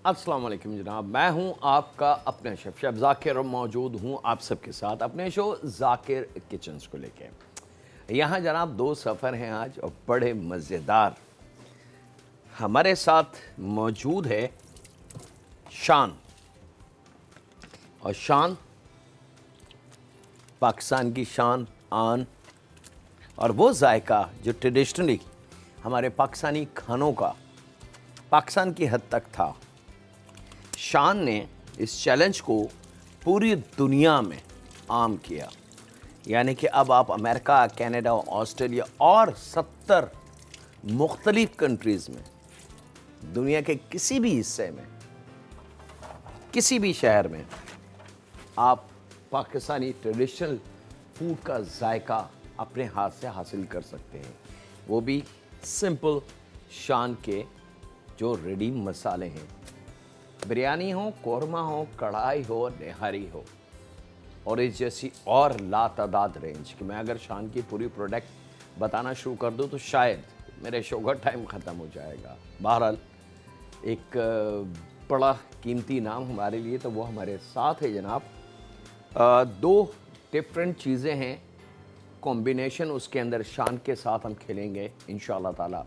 अस्सलाम वालेकुम जनाब, मैं हूं आपका अपना शेफ ज़ाकिर और मौजूद हूं आप सबके साथ अपने शो ज़ाकिर किचन्स को लेके। यहाँ जनाब दो सफ़र हैं आज और बड़े मज़ेदार। हमारे साथ मौजूद है शान, और शान पाकिस्तान की शान आन और वो जायका जो ट्रेडिशनली हमारे पाकिस्तानी खानों का पाकिस्तान की हद तक था। शान ने इस चैलेंज को पूरी दुनिया में आम किया, यानी कि अब आप अमेरिका, कनाडा, ऑस्ट्रेलिया और 70 मुख्तलिफ कंट्रीज़ में, दुनिया के किसी भी हिस्से में, किसी भी शहर में आप पाकिस्तानी ट्रेडिशनल फूड का जायका अपने हाथ से हासिल कर सकते हैं, वो भी सिंपल शान के जो रेडी मसाले हैं। बिरयानी हो, कौरमा हो, कढ़ाई हो, निहारी हो और इस जैसी और लातादाद रेंज कि मैं अगर शान की पूरी प्रोडक्ट बताना शुरू कर दूं तो शायद मेरे शो का टाइम ख़त्म हो जाएगा। बहरहाल एक बड़ा कीमती नाम हमारे लिए, तो वो हमारे साथ है जनाब। दो डिफरेंट चीज़ें हैं, कॉम्बिनेशन उसके अंदर शान के साथ हम खेलेंगे इंशाअल्लाह ताला।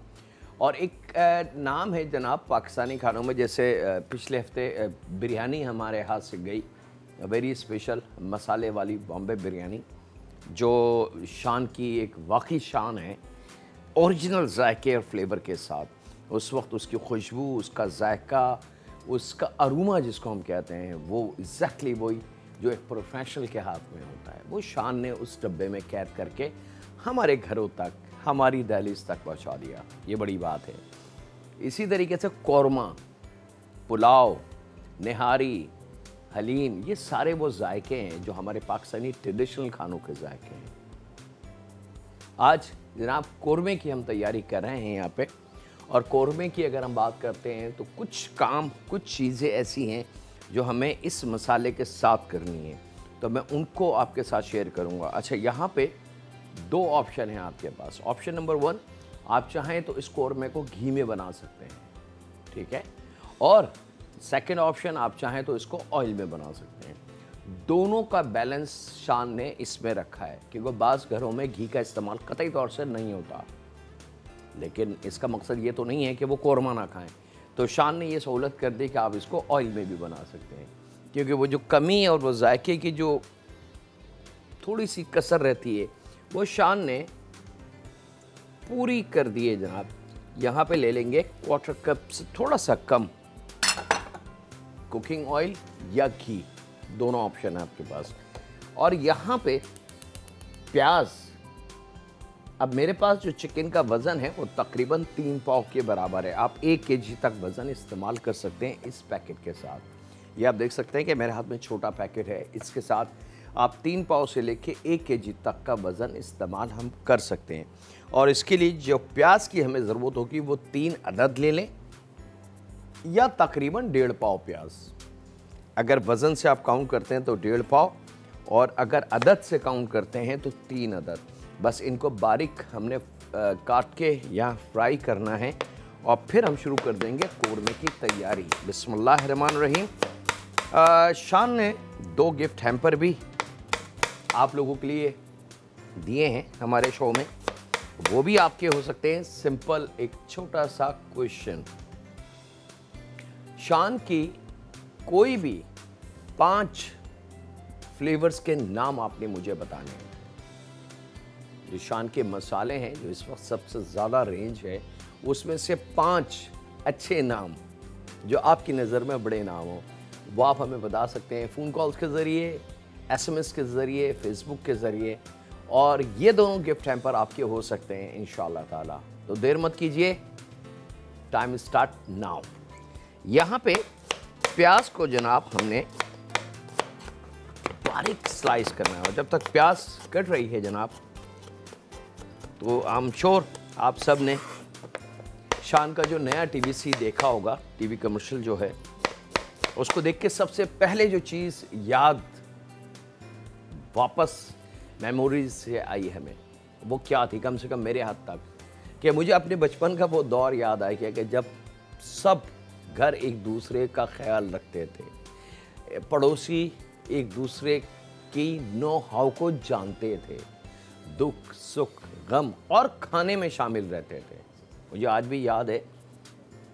और एक नाम है जनाब पाकिस्तानी खानों में, जैसे पिछले हफ्ते बिरयानी हमारे हाथ से गई, वेरी स्पेशल मसाले वाली बॉम्बे बिरयानी, जो शान की एक वाकई शान है, ओरिजिनल जायके और फ्लेवर के साथ। उस वक्त उसकी खुशबू, उसका जायका, उसका अरोमा जिसको हम कहते हैं, वो एग्जैक्टली वही जो एक प्रोफेशनल के हाथ में होता है, वो शान ने उस डब्बे में कैद करके हमारे घरों तक, हमारी दहलीज तक पहुंचा दिया। ये बड़ी बात है। इसी तरीके से कौरमा, पुलाव, निहारी, हलीम, ये सारे वो जायके हैं जो हमारे पाकिस्तानी ट्रेडिशनल खानों के जायके हैं। आज जनाब कौरमे की हम तैयारी कर रहे हैं यहाँ पे, और कौरमे की अगर हम बात करते हैं तो कुछ चीज़ें ऐसी हैं जो हमें इस मसाले के साथ करनी है, तो मैं उनको आपके साथ शेयर करूँगा। अच्छा, यहाँ पे दो ऑप्शन हैं आपके पास। ऑप्शन नंबर 1, आप चाहें तो इस कौरमे को घी में बना सकते हैं, ठीक है, और सेकंड ऑप्शन आप चाहें तो इसको ऑयल में बना सकते हैं। दोनों का बैलेंस शान ने इसमें रखा है, क्योंकि बाज़ घरों में घी का इस्तेमाल कतई तौर से नहीं होता, लेकिन इसका मकसद ये तो नहीं है कि वो कौरमा ना खाएं। तो शान ने ये सहूलत कर दी कि आप इसको ऑयल में भी बना सकते हैं, क्योंकि वो जो कमी और वो जायके की जो थोड़ी सी कसर रहती है, वो शान ने पूरी कर दी है जनाब। यहाँ पे ले लेंगे 1/4 कप से थोड़ा सा कम कुकिंग ऑयल या घी, दोनों ऑप्शन है आपके पास। और यहाँ पे प्याज, अब मेरे पास जो चिकन का वज़न है वो तकरीबन 3 पाव के बराबर है। आप 1 केजी तक वज़न इस्तेमाल कर सकते हैं इस पैकेट के साथ। ये आप देख सकते हैं कि मेरे हाथ में छोटा पैकेट है, इसके साथ आप 3 पाव से लेके 1 केजी तक का वज़न इस्तेमाल हम कर सकते हैं। और इसके लिए जो प्याज की हमें ज़रूरत होगी वो 3 अदद ले लें, या तकरीबन 1.5 पाव प्याज। अगर वज़न से आप काउंट करते हैं तो 1.5 पाव, और अगर अदद से काउंट करते हैं तो 3 अदद। बस इनको बारीक हमने काट के यहाँ फ्राई करना है, और फिर हम शुरू कर देंगे कौरमे की तैयारी। बिस्मिल्लाहिर्रहमानिर्रहीम। शान ने 2 गिफ्ट हैम्पर भी आप लोगों के लिए दिए हैं हमारे शो में, वो भी आपके हो सकते हैं। सिंपल एक छोटा सा क्वेश्चन, शान की कोई भी 5 फ्लेवर्स के नाम आपने मुझे बताने हैं। जो शान के मसाले हैं, जो इस वक्त सबसे ज़्यादा रेंज है, उसमें से 5 अच्छे नाम जो आपकी नज़र में बड़े नाम हो, वो आप हमें बता सकते हैं फ़ोन कॉल्स के ज़रिए, SMS के ज़रिए, फेसबुक के ज़रिए, और ये दोनों गिफ्ट हैम्पर आपके हो सकते हैं इंशाअल्लाह ताला। तो देर मत कीजिए, टाइम स्टार्ट नाउ। यहाँ पे प्याज को जनाब हमने बारीक स्लाइस करना है, और जब तक प्याज कट रही है जनाब, तो आई एम श्योर आप सब ने शान का जो नया TVC देखा होगा, टीवी कमर्शियल जो है, उसको देख के सबसे पहले जो चीज़ याद वापस मेमोरीज से आई हमें, वो क्या थी, कम से कम मेरे हाथ तक, कि मुझे अपने बचपन का वो दौर याद आया कि जब सब घर एक दूसरे का ख्याल रखते थे, पड़ोसी एक दूसरे की नो हाउ को जानते थे, दुख सुख गम और खाने में शामिल रहते थे। मुझे आज भी याद है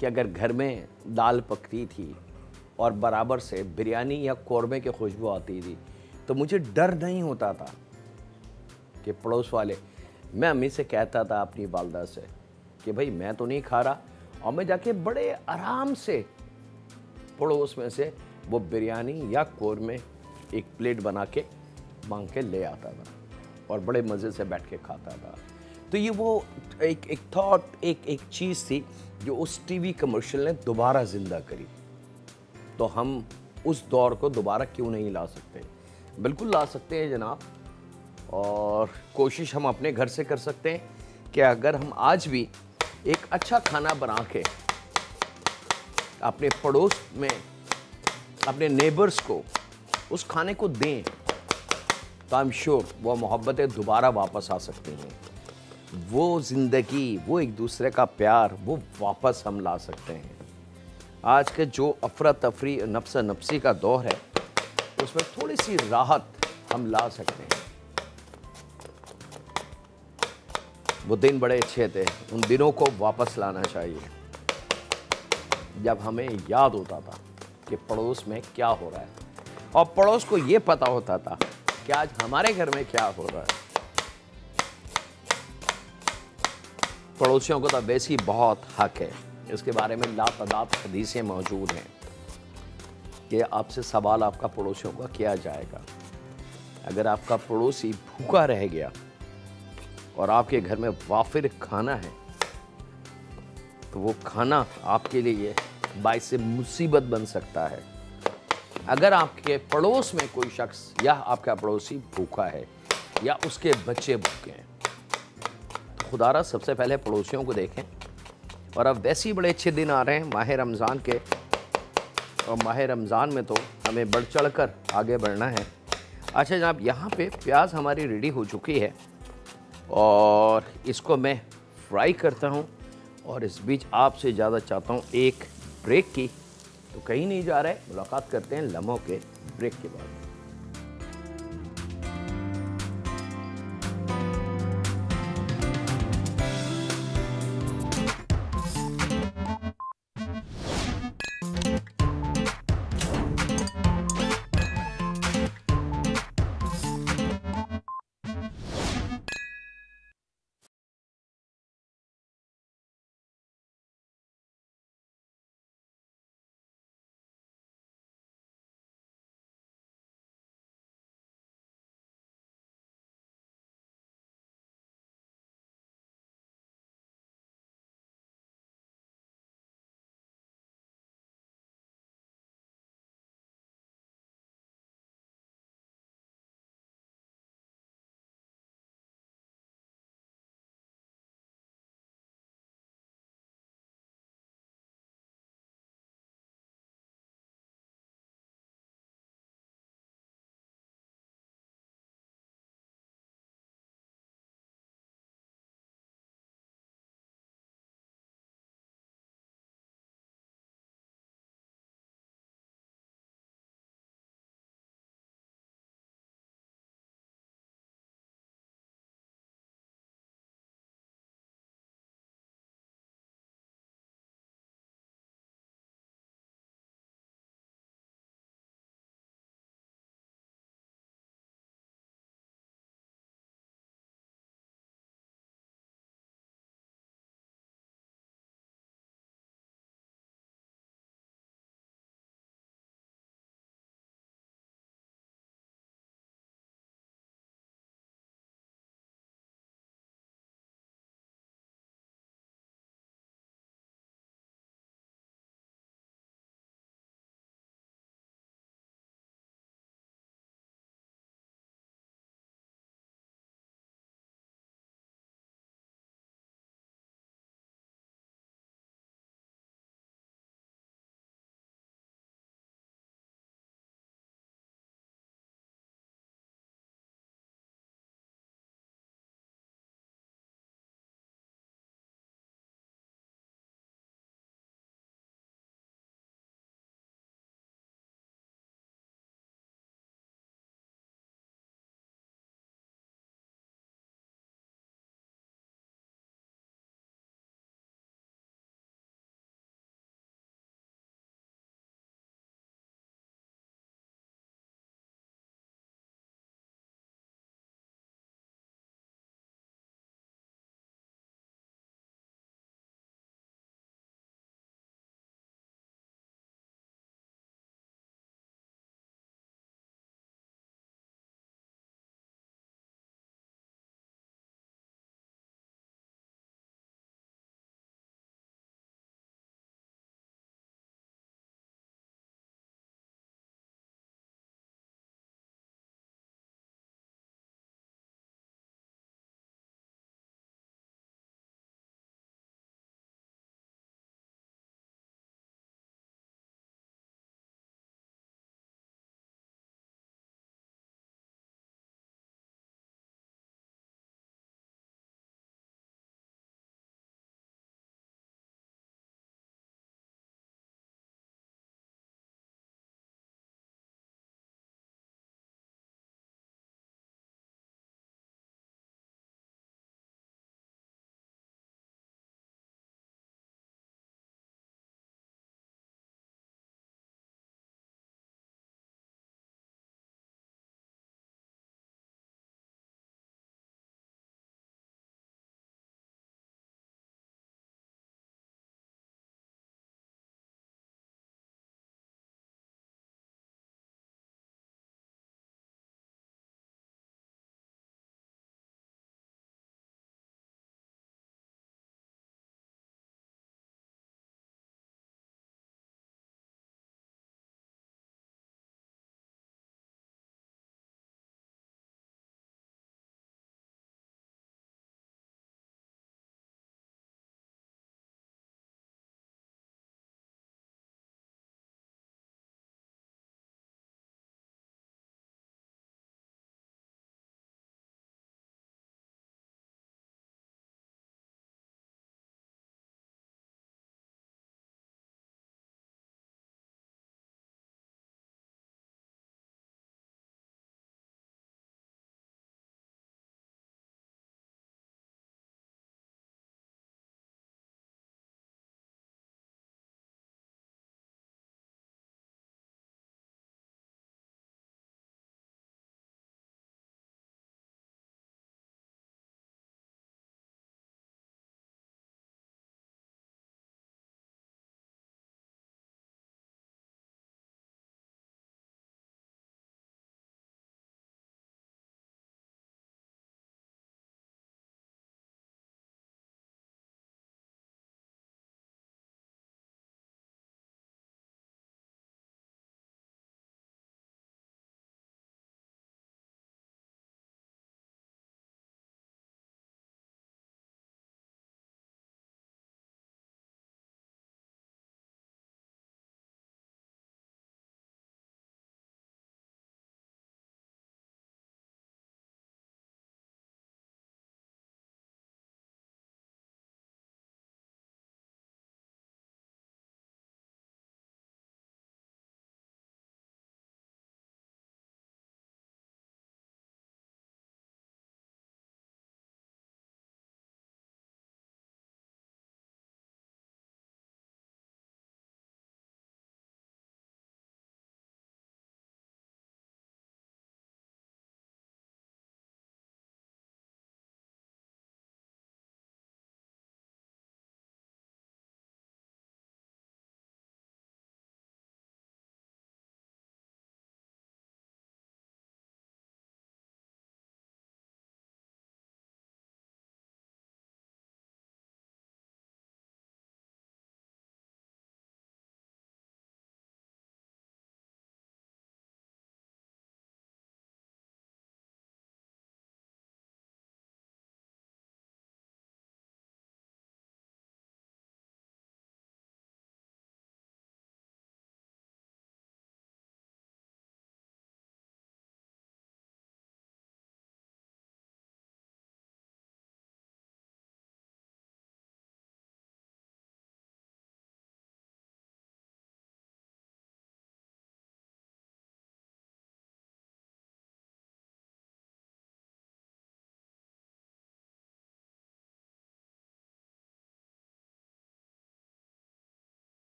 कि अगर घर में दाल पकती थी और बराबर से बिरयानी या कौरमे की खुशबू आती थी तो मुझे डर नहीं होता था कि पड़ोस वाले, मैं अम्मी से कहता था अपनी वालदा से कि भाई मैं तो नहीं खा रहा, और मैं जाके बड़े आराम से पड़ोस में से वो बिरयानी या कौरमे एक प्लेट बना के मांग के ले आता था और बड़े मज़े से बैठ के खाता था। तो ये वो एक थॉट, एक चीज़ थी जो उस टीवी कमर्शियल ने दोबारा ज़िंदा करी। तो हम उस दौर को दोबारा क्यों नहीं ला सकते? बिल्कुल ला सकते हैं जनाब, और कोशिश हम अपने घर से कर सकते हैं कि अगर हम आज भी एक अच्छा खाना बना के अपने पड़ोस में अपने नेबर्स को उस खाने को दें तो आई एम श्योर वो मोहब्बतें दोबारा वापस आ सकती हैं, वो ज़िंदगी, वो एक दूसरे का प्यार वो वापस हम ला सकते हैं। आज के जो अफरा तफरी नफ्स नफ्सी का दौर है उसमें थोड़ी सी राहत हम ला सकते हैं। वो दिन बड़े अच्छे थे, उन दिनों को वापस लाना चाहिए जब हमें याद होता था कि पड़ोस में क्या हो रहा है और पड़ोस को ये पता होता था कि आज हमारे घर में क्या हो रहा है। पड़ोसियों को तो वैसे ही बहुत हक है, इसके बारे में लातादाद हदीसें मौजूद हैं कि आपसे सवाल आपका पड़ोसियों का किया जाएगा। अगर आपका पड़ोसी भूखा रह गया और आपके घर में वाफिर खाना है तो वो खाना आपके लिए बाइस मुसीबत बन सकता है। अगर आपके पड़ोस में कोई शख्स या आपका पड़ोसी भूखा है या उसके बच्चे भूखे हैं तो खुदारा सबसे पहले पड़ोसियों को देखें। और अब वैसे ही बड़े अच्छे दिन आ रहे हैं माह रमज़ान के, और माह रमज़ान में तो हमें बढ़ चढ़ कर आगे बढ़ना है। अच्छा जनाब, यहाँ पे प्याज हमारी रेडी हो चुकी है और इसको मैं फ्राई करता हूँ, और इस बीच आपसे इजाज़त चाहता हूँ एक ब्रेक की। तो कहीं नहीं जा रहे, मुलाकात करते हैं लम्हों के ब्रेक के बाद।